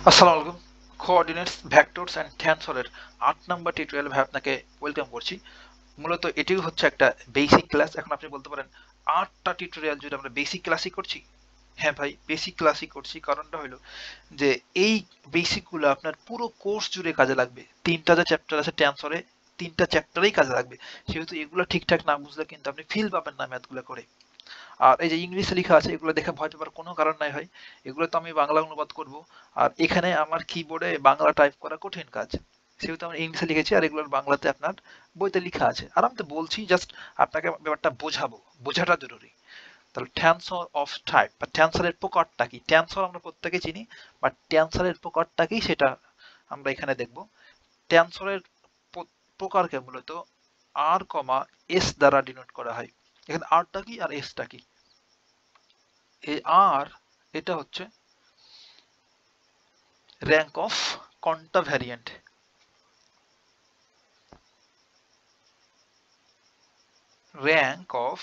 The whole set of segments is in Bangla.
আসসালামু আলাইকুম। কোঅর্ডিনেটস, ভেক্টরস অ্যান্ড ট্যানসরের ৮ নাম্বার টিউটোরিয়ালে ভাই আপনাকে ওয়েলকাম করছি। মূলত এটিও হচ্ছে একটা বেসিক ক্লাস। এখন আপনি বলতে পারেন ৮টা টিউটোরিয়াল জুড়ে আমরা বেসিক ক্লাসই করছি। হ্যাঁ ভাই, বেসিক ক্লাসই করছি। কারণটা হলো যে এই বেসিকগুলো আপনার পুরো কোর্স জুড়ে কাজে লাগবে। ৩টা যে চ্যাপ্টার আছে ট্যানসরে, ৩টা চ্যাপ্টারেই কাজে লাগবে। সেহেতু এগুলো ঠিকঠাক না বুঝলে কিন্তু আপনি ফিল পাবেন না ম্যাথগুলো করে। আর এই যে ইংলিশে লেখা আছে এগুলো দেখে ভয় পাবার কোনো কারণ নাই ভাই। এগুলো তো আমি বাংলা অনুবাদ করব। আর এখানে আমার কিবোর্ডে বাংলা টাইপ করা কঠিন কাজ। সেহেতু আমি ইংলিশে লিখেছি আর এগুলোর বাংলাতে আপনার বইতে লেখা আছে। আর আমি তো বলছি জাস্ট আপনাকে ব্যাপারটা বোঝাবো। বোঝাটা জরুরি। তাহলে ট্যান্সর অফ টাইপ বা ট্যান্সরের প্রকারটা কি? ট্যান্সর আমরা প্রত্যেকে চিনি, বাট ট্যান্সরের প্রকারটা কি সেটা আমরা এখানে দেখব। ট্যান্সরের প্রকারকে মূলত আর কমা এস দ্বারা ডিনোট করা হয়। এখানে আরটা কি আর এসটা কি? এই আর এটা হচ্ছে র্যাঙ্ক অফ কন্টাভ্যারিয়েন্ট। র্যাঙ্ক অফ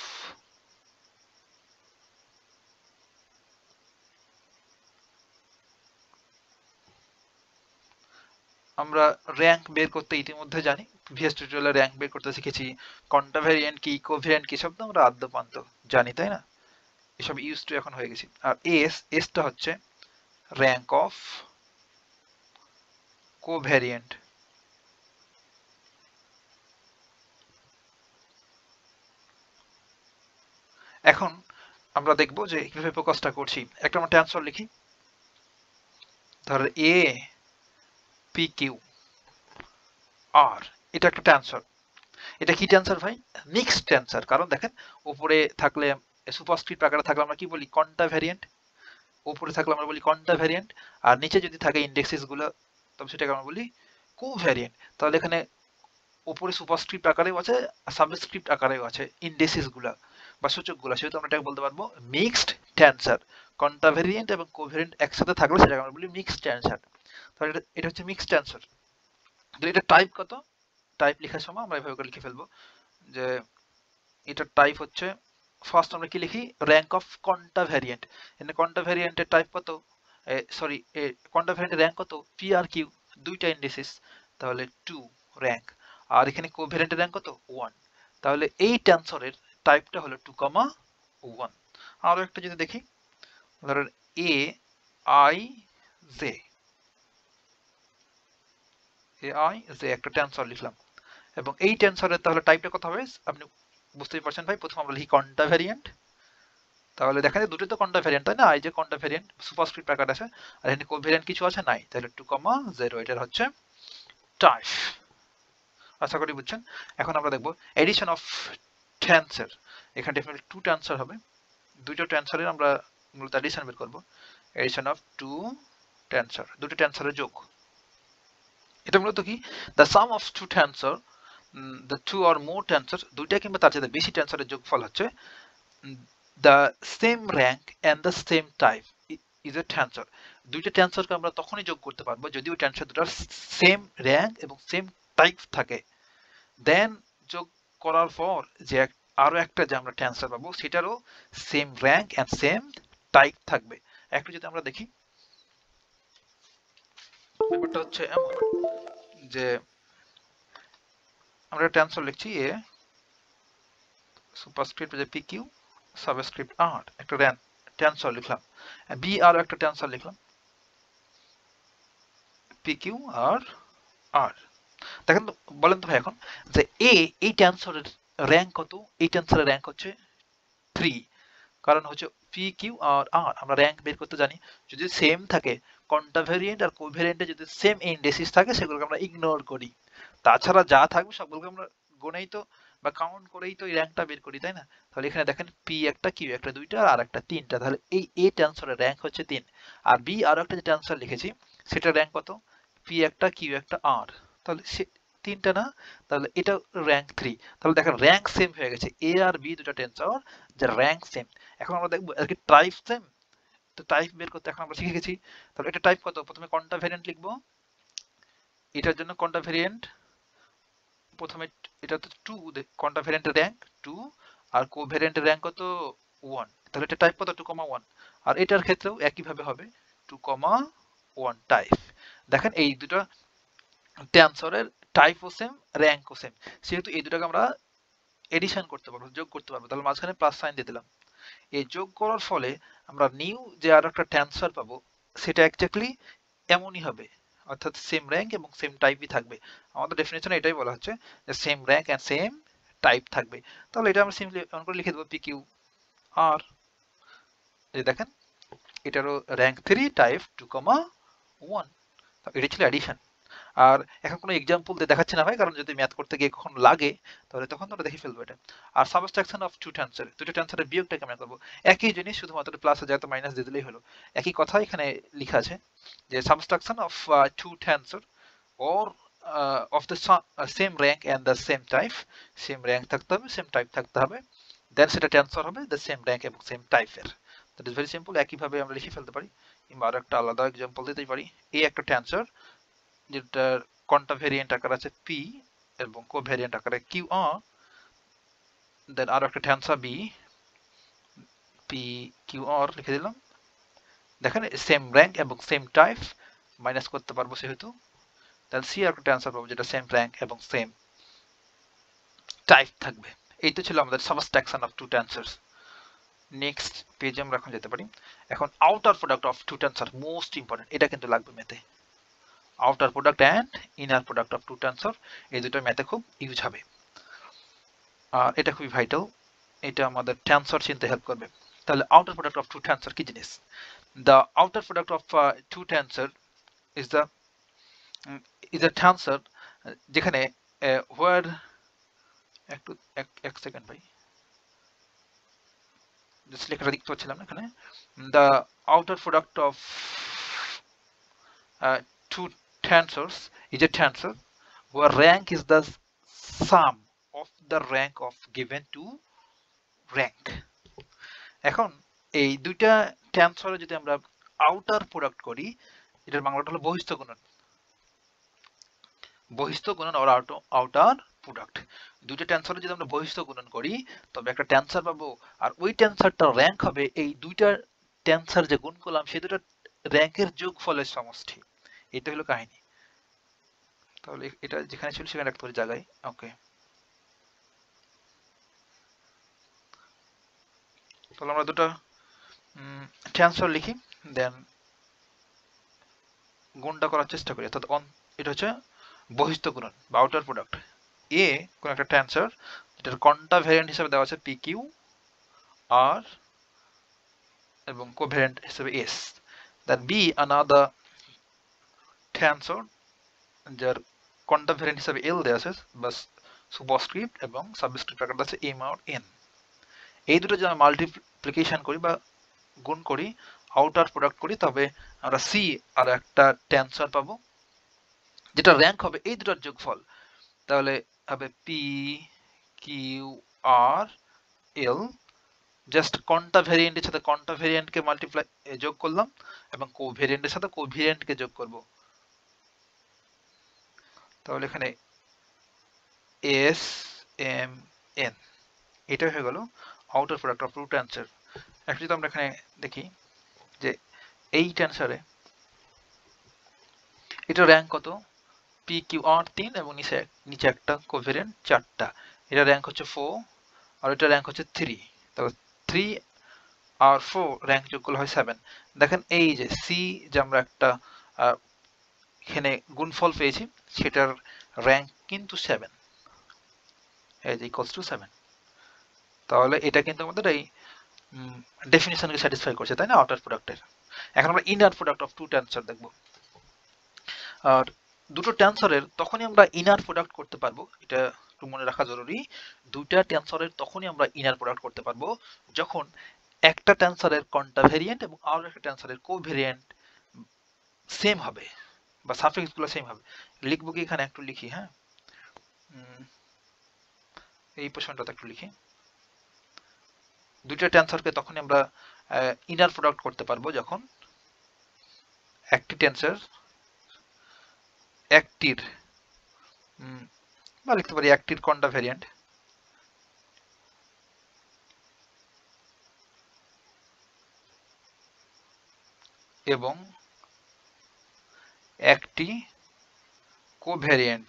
আমরা র্যাঙ্ক বের করতে ইতিমধ্যে জানি। প্রিভিয়াস টিউটোরিয়ালে র্যাঙ্ক বের করতে শিখেছি। কন্টাভ্যারিয়েন্ট কি, কোভ্যারিয়েন্ট কি সব তো আমরা আদ্যপান্ত জানি, তাই না? এসব ইউজ টু এখন হয়ে গেছি। আর এসটা হচ্ছে র্যাঙ্ক অফ কোভ্যারিয়েন্ট। এখন আমরা দেখব যে কিভাবে প্রকাশটা করছি। একটা আমরা ট্রান্সফার লিখি। ধর এ পি কিউ আর, এটা একটা ট্রান্সফার। এটা কি টেন্সর ভাই? Mixed tensor. কারণ দেখেন, উপরে থাকলে সুপারস্ক্রিপ্ট আকারে থাকলে আমরা কি বলি? কন্টাভ্যারিয়েন্ট। উপরে থাকলে আমরা বলি কন্টাভ্যারিয়েন্ট। আর নিচে যদি থাকে ইন্ডেক্সেস গুলো, তবে সেটাকে আমরা বলি কোভ্যারিয়েন্ট। তাহলে এখানে উপরে সুপারস্ক্রিপ্ট আকারেও আছে, সাবস্ক্রিপ্ট আকারেও আছে ইন্ডেক্সেস গুলা বা সূচক গুলা। সেহেতু আমরা এটাকে বলতে পারবো মিক্সড টেন্সর। কন্টাভ্যারিয়েন্ট এবং কোভ্যারিয়েন্ট একসাথে থাকলে সেটাকে আমরা বলি মিক্সড টেন্সর। তাহলে এটা হচ্ছে মিক্সড টেন্সর। এটা টাইপ কত? টাইপ লেখার সময় আমরা এভাবে করে লিখে ফেলবো যে এটার টাইপ হচ্ছে, ফার্স্ট আমরা কি লিখি? Rank of contravariant. এখানে কন্টাভ্যারিয়েন্টের টাইপ কত? সরি, কন্টাভ্যারিয়েন্টের র্যাঙ্ক কত? পি আর কিউ, দুইটা ইন্ডিসেস, তাহলে 2 র্যাঙ্ক। আর এখানে কোভ্যারিয়েন্টের র্যাঙ্ক কত? 1। তাহলে এই ট্যান্সরের টাইপটা হলো 2,1। আরো একটা যদি দেখি, ধরেন এ আই জে, একটা ট্যান্সর লিখলাম। এবং এই টেন্সরের তাহলে টাইপটা কত হবে? আপনি বুঝতেই পারছেন ভাই। প্রথম আমরা লিখি কন্টাভ্যারিয়েন্ট। তাহলে দেখা যায় দুটো তো কন্টাভ্যারিয়েন্ট, তাই না? এই যে কন্টাভ্যারিয়েন্ট সুপারস্ক্রিপ্ট আকার আছে, আর এখানে কোভ্যারিয়েন্ট কিছু আছে নাই। তাহলে 2,0 এটার হচ্ছে টাইপ। আশা করি বুঝছেন। এখন আমরা দেখবো এডিশন অফ টেন্সর। এখানে ডেফিনেটলি 2 টেন্সর হবে। দুটো টেন্সরের আমরা মূলত এডিশন বের করব। এডিশন অফ 2 টেন্সর, দুটো টেন্সরের যোগ। এটা মূলত কি? The some of 2 tensor, the 2 or more tensor, দুইটা কিংবা তার চেয়ে বেশি টেন্সরের যোগফল হচ্ছে the same rank and the same type is a tensor. দুইটা টেন্সরকে আমরা তখনই যোগ করতে পারবো যদি ওই টেন্সর দুটার সেম র্যাঙ্ক এবং সেম টাইপ থাকে। দেন যোগ করার পর যে আরো একটা যে আমরা টেন্সর পাবো সেটারও same rank and same type থাকবে। একটু যদি আমরা দেখি, ব্যাপারটা হচ্ছে এমন যে আমরা টেন্সর লিখছি এ, সুপারস্ক্রিপ্ট যে পি কিউ, সাবস্ক্রিপ্ট আর, একটা টেন্সর লিখলাম। বি আরো একটা টেন্সর লিখলাম, পি কিউ আর আর। দেখেন তো, বলেন তো ভাই এখন যে এ, এই টেন্সরের র্যাঙ্ক কত? এই টেন্সরের র্যাঙ্ক হচ্ছে 3। কারণ হচ্ছে পি কিউ আর আর আমরা র্যাঙ্ক বের করতে জানি। যদি সেম থাকে, কন্টাভ্যারিয়েন্ট আর কোভ্যারিয়েন্টে যদি সেম ইন্ডেসিস থাকে সেগুলোকে আমরা ইগনোর করি। তাছাড়া যা থাকবে সবগুলোকে আমরা গণেই তো বা কাউন্ট করেই তো এই র্যাঙ্কটা বের করি, তাই না? তাহলে এখানে দেখেন পি একটা, কিউ একটা, দুইটা আর একটা তিনটা। তাহলে এই এ টেন্সরের র্যাঙ্ক হচ্ছে 3। আর বি আরো একটা যে টেন্সর লিখেছি সেটার র্যাঙ্ক কত? পি একটা, কিউ একটা, আর। তাহলে সে তিনটা না, তাহলে এটা র্যাঙ্ক 3। তাহলে দেখেন র্যাঙ্ক সেম হয়ে গেছে। এ আর বি দুটো টেন্সর যে র্যাঙ্ক সেম। এখন আমরা দেখবো আর কি টাইপ সেম। তো টাইপ বের করতে এখন আমরা শিখে গেছি। তাহলে এটা টাইপ কত? প্রথমে কন্টাভ্যারিয়েন্ট লিখবো। এটার জন্য কন্টাভ্যারিয়েন্ট প্রথমে, এটা তো 2, কন্টাভ্যারিয়েন্টের র্যাঙ্ক 2 আর কোভ্যারিয়েন্টের র্যাঙ্ক কত? 1। তাহলে এটা টাইপ কত? 2,1। আর এটার ক্ষেত্রেও একই ভাবে হবে 2,1। One type. দেখেন এই দুটো টেন্সরের টাইপও সেম, র্যাঙ্কও সেম, সেহেতু এই দুটাকে আমরা এডিশন করতে পারবো, যোগ করতে পারবো। তাহলে মাঝখানে প্লাস সাইন দিয়ে দিলাম। এই যোগ করার ফলে আমরা নিউ যে আর একটা টেন্সর পাবো সেটা এক্স্যাক্টলি এমনই হবে, অর্থাৎ সেম র্যাঙ্ক এবং সেম টাইপই থাকবে। আমাদের ডেফিনেশনে এটাই বলা হচ্ছে যে same rank and same type থাকবে। তাহলে এটা আমরা সিম্পলি অন করে লিখে দেবো পি কিউ আর, এই দেখেন এটারও র্যাঙ্ক 3 টাইপ 2,1। এটা ছিল অ্যাডিশন। আর এখন কোনো এক্সাম্পল দিয়ে দেখাচ্ছে না ভাই, কারণ যদি ম্যাথ করতে গিয়ে কখন লাগে তাহলে তখন তোমরা দেখে ফেলবো এটা। আর সাবট্রাকশন অফ টু টেন্সর, দুটো টেন্সরের বিয়োগটা কেমন করবো, একই জিনিস, শুধুমাত্র প্লাসে যায় তো মাইনাস দিয়ে দিলেই হলো। একই কথা এখানে লেখা আছে যে subtraction of two tensor or of the same rank and the same type, same rank থাকতে হবে, same type থাকতে হবে, দেন সেটা টেন্সর হবে the same rank এবং same টাইপের। That is very simple. একইভাবে আমরা লিখে ফেলতে পারি, কিংবা আর একটা আলাদা এক্সাম্পল দিতেই পারি। এই একটা টেন্সর যেটার কন্টাভেরিয়েন্ট আকার আছে p এবং কোভেরিয়েন্ট আকারে q r, দেন আর একটা tensor b p q r লিখে দিলাম। দেখেন সেম র্যাঙ্ক এবং সেম টাইপ, মাইনাস করতে পারবো সেহেতু। দেন c আর একটা টেন্সর পাবো যেটা সেম র্যাঙ্ক এবং সেম টাইপ থাকবে। এই তো ছিল আমাদের subtraction of two tensors. Next পেজে আমরা এখন যেতে পারি। এখন outer product of two tensor most important, এটা কিন্তু লাগবে ম্যাথে। Outer product and inner product of two tensor, এই দুটো ম্যাথে খুব ইউজ হবে। আর এটা খুবই ভাইটাল, এটা আমাদের টেন্সর চিনতে হেল্প করবে। তাহলে outer product of two tensor কি জিনিস? The outer product of two tensor is the tensor যেখানে হোয়ার, একটু এক সেকেন্ড ভাই, জাস্ট লেখাটা দেখতে পাচ্ছিলাম না এখানে। The outer product of two tensors is a tensor where rank is the sum of the rank of given two rank. এখন এই দুইটা টেন্সরে যদি আমরা আউটার প্রোডাক্ট করি, এটার বাংলাটা হলো বহিস্থ গুণন। বহিস্থ গুণন আর আউটার প্রোডাক্ট, দুইটা টেন্সরে যদি আমরা বহিস্থ গুণন করি তবে একটা টেন্সর পাবো, আর ওই টেন্সরটার র্যাঙ্ক হবে এই দুইটা টেন্সর যে গুণ করলাম সেই দুটো র্যাঙ্কের যোগফলের সমষ্টি। এটা হলো কাহিনী। তাহলে এটা যেখানে ছিল সেখানে রাখতে পারি জায়গায়। ওকে, তাহলে আমরা দুটো ট্রান্সফার লিখি, দেন গুণটা করার চেষ্টা করি। অর্থাৎ এটা হচ্ছে বহিস্থ গুণন বা আউটার প্রোডাক্ট। এ কোন একটা ট্রান্সফার যেটার কন্টাভেরিয়েন্ট হিসেবে দেওয়া আছে পি কিউ আর এবং কোভেরিয়েন্ট হিসেবে এস, দেন বি আনাদার ট্রান্সফার যার কন্টাভেরিয়েন্ট হিসেবে এল দেওয়া আছে, বাস সুপারস্ক্রিপ্ট এবং সাবস্ক্রিপ্ট আকারে আছে এম আর এন। এই দুটো যদি আমরা মাল্টিপ্লিকেশন করি বা গুণ করি, আউটার প্রোডাক্ট করি, তবে আমরা সি আর একটা টেন্সর পাবো যেটা র্যাঙ্ক হবে এই দুটোর যোগফল। তাহলে হবে পি কিউ আর এল, জাস্ট কন্টাভেরিয়েন্টের সাথে কন্টাভেরিয়েন্টকে মাল্টিপ্লাই যোগ করলাম এবং কোভেরিয়েন্টের সাথে কোভেরিয়েন্টকে যোগ করব। তাহলে এখানে এস এম এন, এটা হয়ে গেল outer product of two tensor. এখন যদি আমরা এখানে দেখি যে এই টেন্সরে এটা র্যাঙ্ক কত, পি কিউ আর 3 এবং নিচে একটা কোভেরিয়েন্ট 4টা, এটা র্যাঙ্ক হচ্ছে 4 আর এটা র্যাঙ্ক হচ্ছে 3। তাহলে 3 আর 4 র্যাঙ্ক যোগ করলে হয় 7। দেখেন এই যে সি যে আমরা একটা এখানে গুণফল পেয়েছি সেটার র্যাঙ্ক কিন্তু 7, এই যে ইকুয়ালস টু 7। তাহলে এটা কিন্তু আমাদের এই ডেফিনিশনকে স্যাটিসফাই করছে, তাই না, আউটার প্রোডাক্টের। এখন আমরা inner product of two tensor দেখব। আর দুটো টেন্সরের তখনই আমরা ইনার প্রোডাক্ট করতে পারবো, এটা একটু মনে রাখা জরুরি। দুইটা টেন্সরের তখনই আমরা ইনার প্রোডাক্ট করতে পারবো যখন একটা টেন্সরের কন্টাভেরিয়েন্ট এবং আর একটা টেন্সরের কোভেরিয়েন্ট সেম হবে বা সাফিক্স গুলো সেম হবে। লিখবো কি এখানে একটু লিখি, হ্যাঁ, এই পোর্শনটাতে একটু লিখি। দুইটা টেন্সরকে তখনই আমরা ইনার প্রোডাক্ট করতে পারবো যখন একটি টেন্সর একটির বা লিখতে পারি একটির কন্টাভেরিয়েন্ট এবং একটি কোভ্যারিয়েন্ট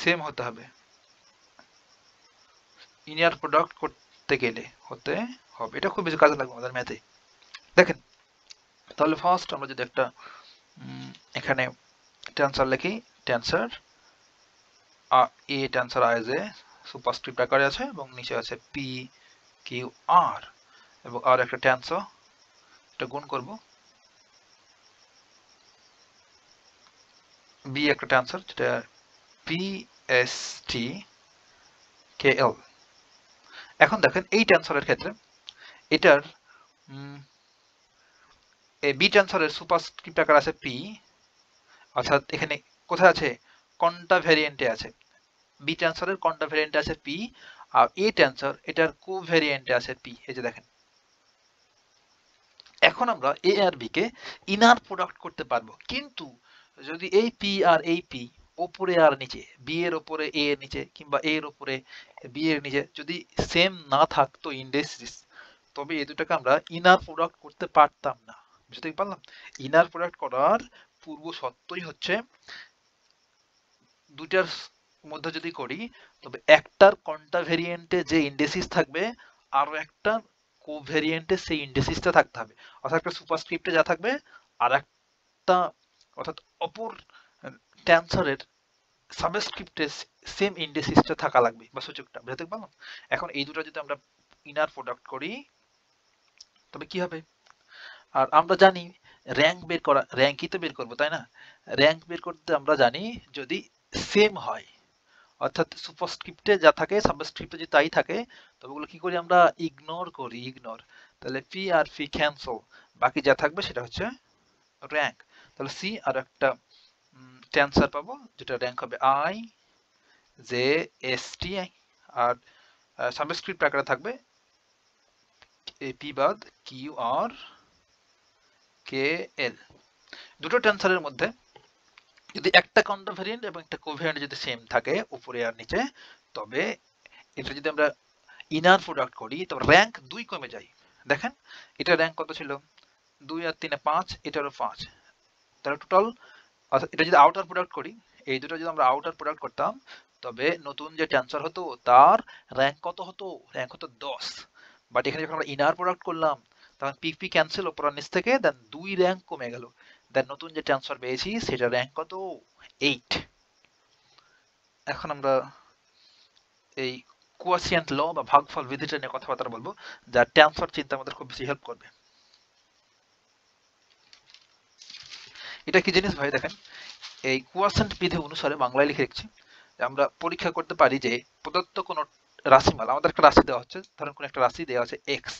সেম হতে হবে, ইনার প্রোডাক্ট করতে গেলে হতে হবে। এটা খুব বেশি কাজে লাগবে আমাদের ম্যাথে। দেখেন তাহলে ফার্স্ট আমরা যদি একটা এখানে টেন্সর লিখি, টেন্সর এ টেন্সর আই যে সুপারস্ক্রিপ্ট আকারে আছে এবং নিচে আছে পি কিউ আর, এবং আর একটা টেন্সর, এটা গুণ করব, বি একটা টেন্সর যেটা পি এস টি কে এল। এখন দেখেন এই টেন্সরের ক্ষেত্রে এটার বি টেন্সরের সুপারস্ক্রিপ্ট আকার আছে পি, অর্থাৎ এখানে কোথায় আছে, কন্টা ভ্যারিয়েন্টে আছে। বি টেন্সরের কন্টা ভ্যারিয়েন্টে আছে পি, আর এ টেন্সর এটার কোভ্যারিয়েন্টে আছে পি। এই যে দেখেন, এখন আমরা এ আর বি কে ইনার প্রোডাক্ট করতে পারবো, কিন্তু যদি এই পি আর এই পি ওপরে আর নিচে, বি এর ওপরে এ এর নিচে কিংবা এ এর ওপরে বি এর নিচে যদি সেম না থাকতো ইন্ডেক্সিস, তবে এই দুটাকে আমরা ইনার প্রোডাক্ট করতে পারতাম না। বুঝতে পারলাম? ইনার প্রোডাক্ট করার পূর্ব শর্তই হচ্ছে দুইটার মধ্যে যদি করি তবে একটার কন্টা ভেরিয়েন্টে যে ইন্ডেসিস থাকবে আরো একটা কোভেরিয়েন্টে সেই ইন্ডেসিসটা থাকতে হবে। অর্থাৎ একটা সুপারস্ক্রিপ্টে যা থাকবে আর একটা, অর্থাৎ অপর টেন্সরের সাবস্ক্রিপ্টে সেম ইন্ডেসিসটা থাকা লাগবে বা সূচকটা। বুঝতে পারলাম? এখন এই দুটো যদি আমরা ইনার প্রোডাক্ট করি তবে কি হবে? আর আমরা জানি র্যাঙ্ক বের করা, র্যাঙ্কই তো বের করবো তাই না? র্যাঙ্ক বের করতে আমরা জানি যদি সেম হয়, অর্থাৎ সুপারস্ক্রিপ্টে যা থাকে সাবস্ক্রিপ্টে যদি তাই থাকে তবে ওগুলো কি করি আমরা, ইগনোর করি, ইগনোর। তাহলে পি আর পি ক্যান্সেল, বাকি যা থাকবে সেটা হচ্ছে র্যাঙ্ক। তাহলে সি আর একটা টেন্সর পাবো যেটা র্যাঙ্ক হবে আই জে এস টি, আর সাবস্ক্রিপ্ট আকারে থাকবে পি বাদ কিউ আর কে এল। দুটো টেন্সরের মধ্যে যদি একটা কাউন্টার ভ্যারিয়েন্ট এবং একটা কোভ্যারিয়েন্ট যদি সেম থাকে উপরে আর নিচে, তবে এটা যদি আমরা ইনার প্রোডাক্ট করি তবে র্যাঙ্ক 2 কমে যায়। দেখেন এটা র্যাঙ্ক কত ছিল, 2 আর 3 5, এটারও 5, তাহলে টোটাল। অর্থাৎ এটা যদি আউটার প্রোডাক্ট করি, এই দুটো যদি আমরা আউটার প্রোডাক্ট করতাম তবে নতুন যে টেন্সর হতো তার র্যাঙ্ক কত হতো, র্যাঙ্ক হতো 10। বাট এখানে যখন আমরা ইনার প্রোডাক্ট করলাম তখন পি পি ক্যান্সেল ওপর আর নিচ থেকে, দেন 2 র্যাঙ্ক কমে গেল, দেন নতুন যে টেন্সর পেয়েছি সেটা র্যাঙ্ক কত, 8। এখন আমরা এই কোয়াসিয়েন্ট ল বা ভাগফল বিধিটা নিয়ে কথাবার্তা বলবো, যা টেন্সর চিন্তা আমাদের খুব বেশি হেল্প করবে। এটা কি জিনিস ভাই? দেখেন এই কোয়াসেন্ট বিধি অনুসারে বাংলায় লিখে রেখেছি, আমরা পরীক্ষা করতে পারি যে প্রদত্ত কোনো রাশিমালা, আমাদের একটা রাশি দেওয়া হচ্ছে, ধরেন কোন একটা রাশি দেওয়া আছে এক্স,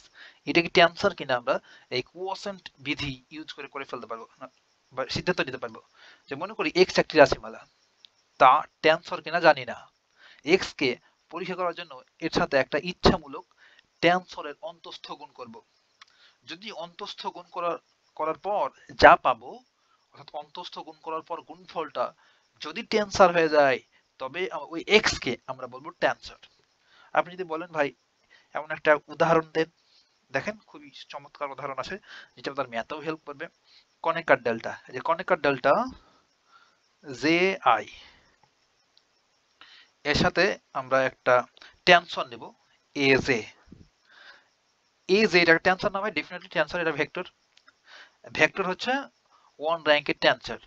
এটা কি টেন্সর কিনা আমরা এই কোয়াসেন্ট বিধি ইউজ করে করে ফেলতে পারবো বা সিদ্ধান্ত নিতে পারবো। যে মনে করি এক্স একটি রাশিমালা, তা টেন্সর কিনা জানি না, এক্স কে পরীক্ষা করার জন্য এর সাথে একটা ইচ্ছামূলক টেন্সরের অন্তস্থ গুণ করব। যদি অন্তস্থ গুণ করার পর যা পাবো, অর্থাৎ অন্তস্থ গুণ করার পর গুণফলটা যদি টেন্সর হয়ে যায় তবে ওই এক্স কে আমরা বলবো টেন্সর। আপনি যদি বলেন ভাই এমন একটা উদাহরণ দেন, দেখেন খুবই চমৎকার উদাহরণ আছে যেটা আপনার ম্যাথেও হেল্প করবে। কনেকার ডেল্টা, যে কনেকার ডেল্টা জে আই, এর সাথে আমরা একটা টেনশন নেব এ জে। এ জে এটা টেনশন না হয়, ডেফিনেটলি টেনশন, এটা ভেক্টর। ভেক্টর হচ্ছে ওয়ান র্যাঙ্কের টেন্সর।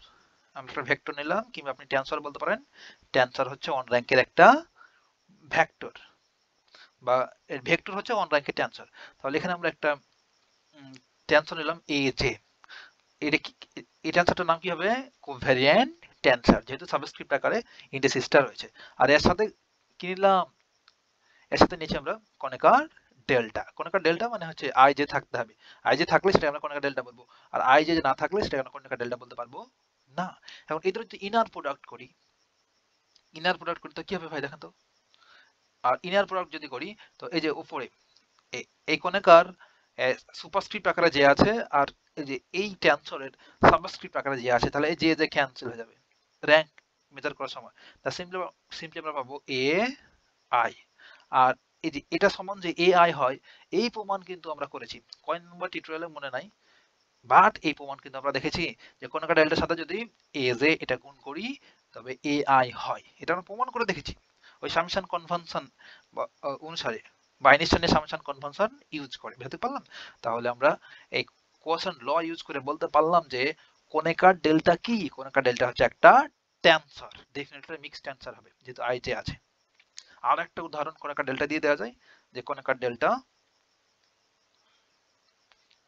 আমরা একটা ভেক্টর নিলাম, কিংবা আপনি টেন্সর বলতে পারেন, টেন্সর হচ্ছে ওয়ান র্যাঙ্কের একটা ভেক্টর, বা ভেক্টর হচ্ছে ওয়ান র্যাঙ্কের টেন্সর। তাহলে এখানে আমরা একটা টেন্সর নিলাম এ জে, এটা কি, এই টেন্সরটার নাম কি হবে, কোভ্যারিয়েন্ট টেন্সর, যেহেতু সাবস্ক্রিপ্ট আকারে ইন্ডেক্সিসটা রয়েছে। আর এর সাথে কি নিলাম, এর সাথে নিচে আমরা কনেকার ডেল্টা। কনেকার ডেল্টা মানে হচ্ছে আই জে থাকতে হবে, আই জে থাকলে সেটা আমরা কনেকার ডেল্টা বলবো, আর আই জে না থাকলে সেটা আমরা কনেকার ডেল্টা বলতে পারবো না। এখন এই ধরনের ইনার প্রোডাক্ট করি, ইনার প্রোডাক্ট করি তো কি হবে ভাই দেখেন তো। আর ইনার প্রোডাক্ট যদি করি তো এই যে উপরে এই কনেকার সুপারস্ক্রিপ্ট আকারে যে আছে, আর এই যে এই টেন্সরের সাবস্ক্রিপ্ট আকারে যে আছে, তাহলে এই যে ক্যান্সেল হয়ে যাবে র্যাঙ্ক মেজার করার সময়। তা সিম্পলি আমরা পাবো এ আই, আর এই যে এটা সমান যে এআই হয়, এই প্রমাণ কিন্তু আমরা করেছি কয় নম্বর টিউটোরিয়ালে মনে নাই, বাট এই প্রমাণ কিন্তু আমরা দেখেছি যে কোন একটা ডেল্টার সাথে যদি এ জে এটা গুণ করি তবে এআই হয়, এটা আমরা প্রমাণ করে দেখেছি ওই সামেশন কনভেনশন অনুসারে বা আইনস্টাইনের সামেশন কনভেনশন ইউজ করে, বুঝতে পারলাম। তাহলে আমরা এই কোয়াশন ল ইউজ করে বলতে পারলাম যে কোনেকার ডেল্টা কি, কোনেকার ডেল্টা হচ্ছে একটা টেনসর, ডেফিনেটলি মিক্সড টেনসর হবে যেহেতু আই জে আছে। আর একটা উদাহরণ কোনেকার ডেল্টা দিয়ে দেওয়া যায় যে কোনেকার ডেল্টা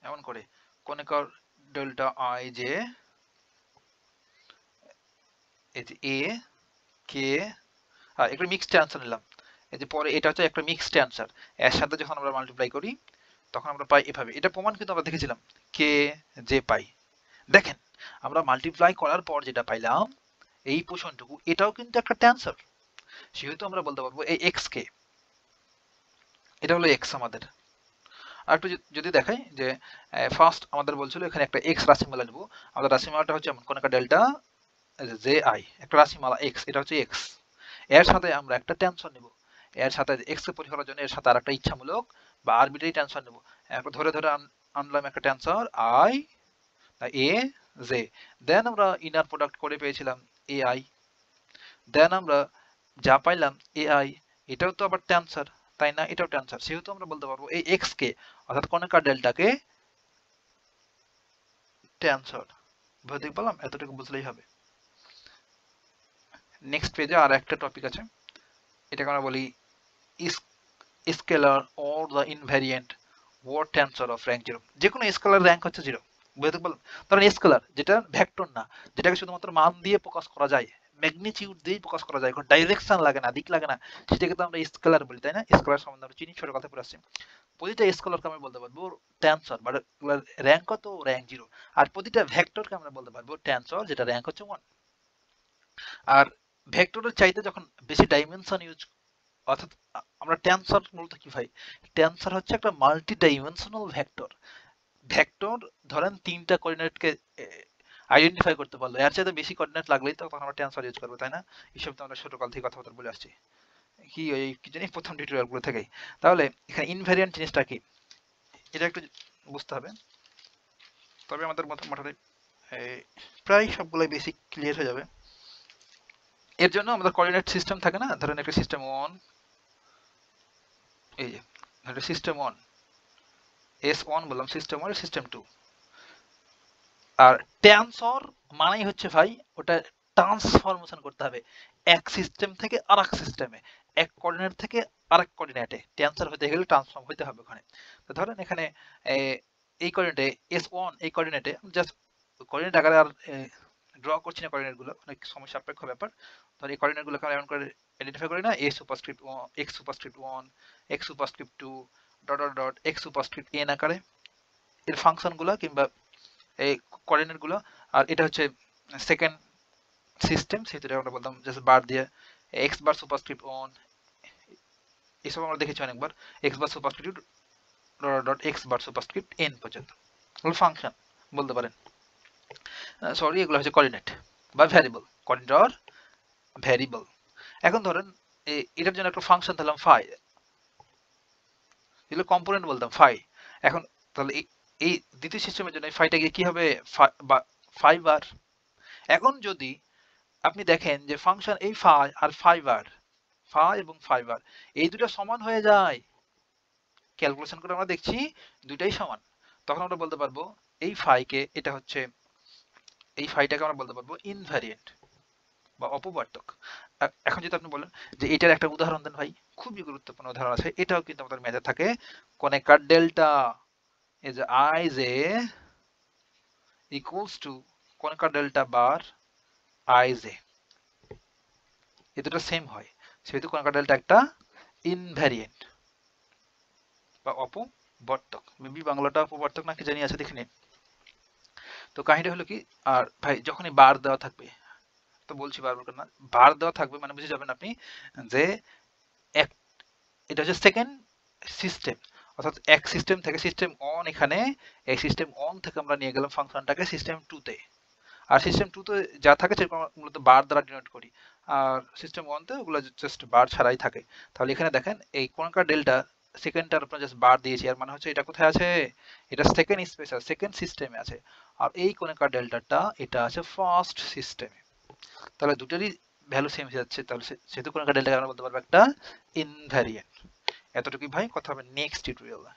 এমন করে কোনেকার ডেল্টা আই জে এই যে এ কে একটা মিক্সড অ্যান্সার নিলাম, এই যে পরে এটা হচ্ছে একটা মিক্সড অ্যান্সার, এর সাথে যখন আমরা মাল্টিপ্লাই করি তখন আমরা পাই এভাবে। এটা প্রমাণ কিন্তু আমরা দেখেছিলাম কে যে পাই। দেখেন আমরা মাল্টিপ্লাই করার পর যেটা পাইলাম এই পোর্শনটুকু এটাও কিন্তু একটা ট্যান্সার, সেহেতু আমরা বলতে পারবো এই এক্স কে, এটা হলো এক্স আমাদের। আর একটু যদি দেখাই যে ফার্স্ট আমাদের বলছিল এখানে একটা এক্স রাশিমালা নেব, আমাদের রাশিমালাটা হচ্ছে এমন কোন একটা ডেল্টা জে আই, একটা রাশিমালা এক্স, এটা হচ্ছে এক্স, এর সাথে আমরা একটা টেনশন নেব, এর সাথে এক্স কে পরীক্ষা করার জন্য এর সাথে আরেকটা ইচ্ছামূলক বা আরবিট্রারি টেনশন নেব, একটা ধরে ধরে আনলাম একটা টেনসর আই এ জে, দেন আমরা ইনার প্রোডাক্ট করে পেয়েছিলাম এ আই, দেন আমরা যা পাইলাম এ আই, এটাও তো আবার টেনসর তাই না, এটাও টেনসর, সেহেতু আমরা বলতে পারবো এই এক্স কে অর্থাৎ কোনেকার ডেল্টাকে টেনসর, বুঝতে পারলাম, এতটুকু বুঝলেই হবে। নেক্সট পেজে আর একটা টপিক আছে, এটাকে আমরা বলি scalar or the invariant word tensor of rank zero, যে কোনো স্কেলার র্যাঙ্ক হচ্ছে জিরো, বুঝতে পারলাম। কারণ স্কেলার যেটা ভেক্টর না, যেটাকে শুধুমাত্র মান দিয়ে প্রকাশ করা যায়, ম্যাগনিটিউড দিয়েই প্রকাশ করা যায়, কোনো ডাইরেকশন লাগে না, দিক লাগে না, সেটাকে তো আমরা স্কেলার বলি তাই না। স্কেলার সম্বন্ধে আমরা চিনি, ছোট কথা পড়ে আসছি। প্রতিটা স্কেলারকে আমরা বলতে পারবো টেনসর, বাট র্যাঙ্ক কত, র্যাঙ্ক জিরো। আর প্রতিটা ভেক্টরকে আমরা বলতে পারবো টেনসর, যেটা র্যাঙ্ক হচ্ছে 1। আর ভেক্টরের চাইতে যখন বেশি ডাইমেনশন ইউজ, অর্থাৎ আমরা টেনসর মূলত কি ভাই, টেনসর হচ্ছে একটা মাল্টি ডাইমেনশনাল ভেক্টর। ভেক্টর ধরেন 3টা কোঅর্ডিনেটকে আইডেন্টিফাই করতে পারলো, এর চাইতে বেশি কোঅর্ডিনেট লাগলেই তখন আমরা টেনসর ইউজ করবো তাই না। এইসব তো আমরা ছোটকাল থেকে কথাবার্তা বলে আসছি, কি ওই কি জানি প্রথম টিউটোরিয়াল গুলো থেকেই। তাহলে এখানে ইনভ্যারিয়েন্ট জিনিসটা কি এটা একটু বুঝতে হবে, তবে আমাদের মোটামুটি প্রায় সবগুলোই বেসিক ক্লিয়ার হয়ে যাবে। এর জন্য আমাদের কোঅর্ডিনেট সিস্টেম থাকে না, ধরেন একটা সিস্টেম 1, এই যে একটা সিস্টেম 1 S1 বললাম, সিস্টেম 1 সিস্টেম 2। আর টেনসর মানেই হচ্ছে ভাই ওটা ট্রান্সফরমেশন করতে হবে এক সিস্টেম থেকে আরেক সিস্টেমে, এক কোঅর্ডিনেট থেকে আরেক কোঅর্ডিনেটে, টেনসর হতে গেলে ট্রান্সফর্ম হতে হবে ওখানে। তো ধরেন এখানে এই কোঅর্ডিনেটে S1, এই কোঅর্ডিনেটে জাস্ট কোঅর্ডিনেট আকারে আর ড্র করছি না, কোঅর্ডিনেট গুলো অনেক সময় সাপেক্ষ ব্যাপার। ধর এই কোঅর্ডিনেট গুলোকে আমরা এমন করে আইডেন্টিফাই করি না, a superscript 1 x superscript 1 x superscript 2 dot dot dot x superscript n আকারে এর ফাংশন গুলো কিংবা এই কোঅর্ডিনেট গুলো। আর এটা হচ্ছে সেকেন্ড সিস্টেম, সেটা আমরা বলতাম জাস্ট বার দিয়ে x বার সুপারস্ক্রিপ্ট 1, এসব আমরা দেখেছি অনেকবার, x বার সুপারস্ক্রিপ্ট ডট ডট x বার সুপারস্ক্রিপ্ট n পর্যন্ত হলো ফাংশন বলতে পারেন, সরি এগুলো হচ্ছে কোঅর্ডিনেট বা ভ্যারিয়েবল, কোঅর্ডিনেট অর ভ্যারিয়েবল। এখন ধরেন এটার জন্য একটা ফাংশন দিলাম ফাই, এগুলো কম্পোনেন্ট বলতাম ফাই। এখন তাহলে এই দ্বিতীয় সিস্টেমের জন্য ফাইটা গিয়ে কি হবে, ফাই বার। এখন যদি আপনি দেখেন যে ফাংশন এই ফাই আর ফাই বার, ফাই এবং ফাই বার এই দুটো সমান হয়ে যায়, ক্যালকুলেশন করে আমরা দেখছি দুইটাই সমান, তখন আমরা বলতে পারবো এই ফাইকে, এটা হচ্ছে এই ফাইটাকে আমরা বলতে পারবো ইনভ্যারিয়েন্ট বা অপবর্তক। এখন যদি আপনি বলেন যে এটার একটা উদাহরণ দেন ভাই, খুবই গুরুত্বপূর্ণ উদাহরণ আছে, এটাও কিন্তু আমাদের ম্যাথে থাকে, Kronecker delta is I j equals to Kronecker delta বার I j, এই দুটো সেম হয়, সেহেতু কোনেকার ডেল্টা একটা ইনভ্যারিয়েন্ট বা অপবর্তক, মেবি বাংলাটা অপবর্তক নাকি জানি আছে দেখে নিন। তো কাহিনী হলো কি, আর ভাই যখনই বার দেওয়া থাকবে, তো বলছি বারবার না, বার দেওয়া থাকবে মানে বুঝে যাবেন আপনি যে এক, এটা হচ্ছে সেকেন্ড সিস্টেম, অর্থাৎ এক সিস্টেম থেকে সিস্টেম 1, এখানে এই সিস্টেম 1 থেকে আমরা নিয়ে গেলাম ফাংশনটাকে সিস্টেম 2 তে, আর সিস্টেম 2 তে যা থাকে সেটা মূলত বার দ্বারা ডিনোট করি। আর সিস্টেম 1 তে ওগুলো জাস্ট বার ছাড়াই থাকে। তাহলে এখানে দেখেন এই কোনকার ডেল্টা সেকেন্ডটার আপনার জাস্ট বার দিয়েছি, আর মানে হচ্ছে এটা কোথায় আছে, এটা সেকেন্ড স্পেস আছে, সেকেন্ড সিস্টেমে আছে। আর এই কোনকার ডেল্টাটা এটা আছে ফার্স্ট সিস্টেমে। তাহলে দুটোরই ভ্যালু সেম যাচ্ছে, তাহলে যেহেতু কোনকার ডেল্টা আমরা বলতে পারবো একটা ইনভ্যারিয়েন্ট। এতটুকুই ভাই, কথা হবে নেক্সট টিউটোরিয়ালে।